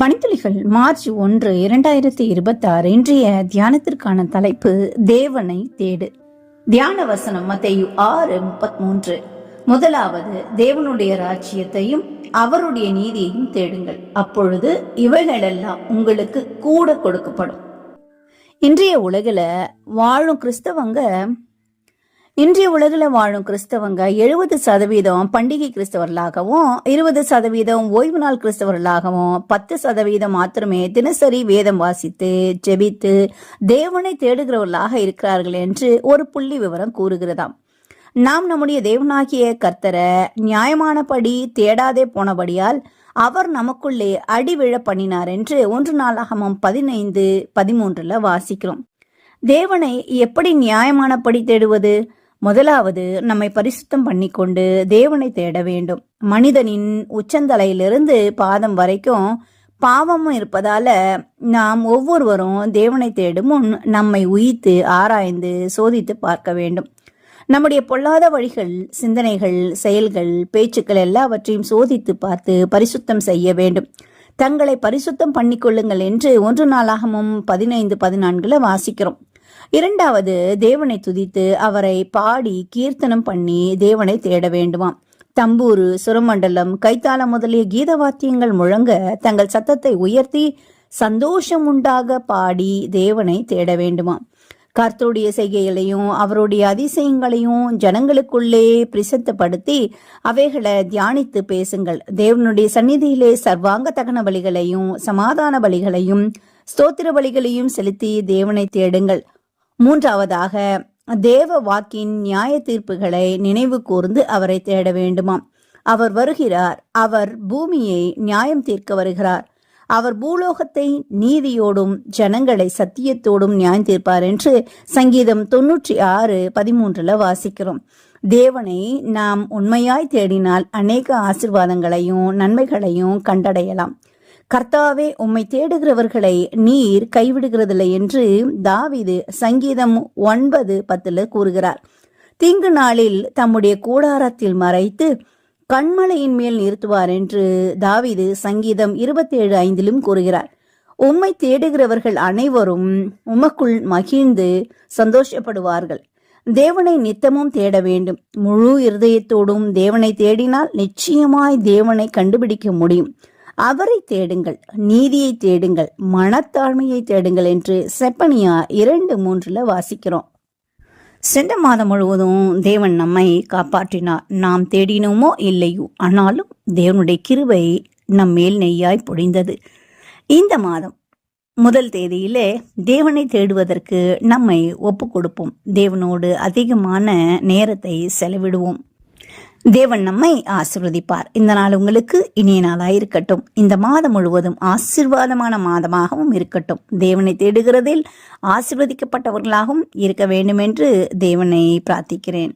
பணித்துளிகள் March 1, 2026. இன்றைய தியானத்திற்கான தலைப்பு தேவனை தேடு. தியான வசனம் மத்தேயு 6:33. முதலாவது, தேவனுடைய ராஜ்யத்தையும் அவருடைய நீதியையும் தேடுங்கள், அப்பொழுது இவைகளெல்லாம் உங்களுக்கு கூட கொடுக்கப்படும். இன்றைய உலகில் வாழும் கிறிஸ்தவங்க 70% பண்டிகை கிறிஸ்தவர்களாகவும் 20% ஓய்வு நாள் கிறிஸ்தவர்களாகவும் 10% மாத்திரமே தினசரி வேதம் வாசித்து ஜெபித்து தேவனை தேடுகிறவர்களாக இருக்கிறார்கள் என்று ஒரு புள்ளி விவரம் கூறுகிறதாம். நாம் நம்முடைய தேவனாகிய கர்த்தரை நியாயமானபடி தேடாதே போனபடியால் அவர் நமக்குள்ளே அடிவிழ பண்ணினார் என்று 1 நாளாகமம் 15:13 வாசிக்கிறோம். தேவனை எப்படி நியாயமானபடி தேடுவது? முதலாவது, நம்மை பரிசுத்தம் பண்ணிக்கொண்டு தேவனை தேட வேண்டும். மனிதனின் உச்சந்தலையிலிருந்து பாதம் வரைக்கும் பாவமும் இருப்பதால நாம் ஒவ்வொருவரும் தேவனை தேடும் முன் நம்மை உயித்து ஆராய்ந்து சோதித்து பார்க்க வேண்டும். நம்முடைய பொல்லாத வழிகள், சிந்தனைகள், செயல்கள், பேச்சுக்கள் எல்லாவற்றையும் சோதித்து பார்த்து பரிசுத்தம் செய்ய வேண்டும். தங்களை பரிசுத்தம் பண்ணிக்கொள்ளுங்கள் என்று 1 நாளாகமம் 15:14 வாசிக்கிறோம். இரண்டாவது, தேவனை துதித்து அவரை பாடி கீர்த்தனம் பண்ணி தேவனை தேட வேண்டுமாம். தம்பூரு, சுரமண்டலம், கைத்தாளம் முதலிய கீத வாத்தியங்கள் முழங்க தங்கள் சத்தத்தை உயர்த்தி சந்தோஷம் உண்டாக பாடி தேவனை தேட வேண்டுமாம். கர்த்தருடைய செய்கைகளையும் அவருடைய அதிசயங்களையும் ஜனங்களுக்குள்ளே பிரசித்தப்படுத்தி அவைகளை தியானித்து பேசுங்கள். தேவனுடைய சந்நிதியிலே சர்வாங்க தகன பலிகளையும் சமாதான பலிகளையும் ஸ்தோத்திர பலிகளையும் செலுத்தி தேவனை தேடுங்கள். மூன்றாவதாக, தேவ வாக்கின் நியாய தீர்ப்புகளை நினைவு கூர்ந்து அவரை தேட வேண்டுமாம். அவர் வருகிறார், அவர் பூமியை நியாயம் தீர்க்க வருகிறார், அவர் பூலோகத்தை நீதியோடும் ஜனங்களை சத்தியத்தோடும் நியாயம் தீர்ப்பார் என்று சங்கீதம் 96:13 வாசிக்கிறோம். தேவனை நாம் உண்மையாய் தேடினால் அநேக ஆசீர்வாதங்களையும் நன்மைகளையும் கண்டடையலாம். கர்த்தாவே, உம்மை தேடுகிறவர்களை நீர் கைவிடுகிறதில்லை என்று தாவீது சங்கீதம் 9:10 கூறுகிறார். தீங்கு நாளில் தம்முடைய கூடாரத்தில் மறைத்து கண்மலையின் மேல் நிறுத்துவார் என்று தாவீது சங்கீதம் 27:5 கூறுகிறார். உம்மை தேடுகிறவர்கள் அனைவரும் உமக்குள் மகிழ்ந்து சந்தோஷப்படுவார்கள். தேவனை நித்தமும் தேட வேண்டும். முழு இருதயத்தோடும் தேவனை தேடினால் நிச்சயமாய் தேவனை கண்டுபிடிக்க முடியும். அவரை தேடுங்கள், நீதியை தேடுங்கள், மனத்தாழ்மையை தேடுங்கள் என்று செப்பனியா 2:3 வாசிக்கிறோம். சென்ற மாதம் முழுவதும் தேவன் நம்மை காப்பாற்றினார். நாம் தேடினோமோ இல்லையோ, ஆனாலும் தேவனுடைய கிருபை நம் மேல் நெய்யாய் பொழிந்தது. இந்த மாதம் 1 தேதியிலே தேவனை தேடுவதற்கு நம்மை ஒப்பு கொடுப்போம். தேவனோடு அதிகமான நேரத்தை செலவிடுவோம். தேவன் நம்மை ஆசீர்வதிப்பார். இந்த நாள் உங்களுக்கு இனிய நாளாயிருக்கட்டும். இந்த மாதம் முழுவதும் ஆசீர்வாதமான மாதமாகவும் இருக்கட்டும். தேவனை தேடுகிறதில் ஆசீர்வதிக்கப்பட்டவர்களாகவும் இருக்க வேண்டும் என்று தேவனை பிரார்த்திக்கிறேன்.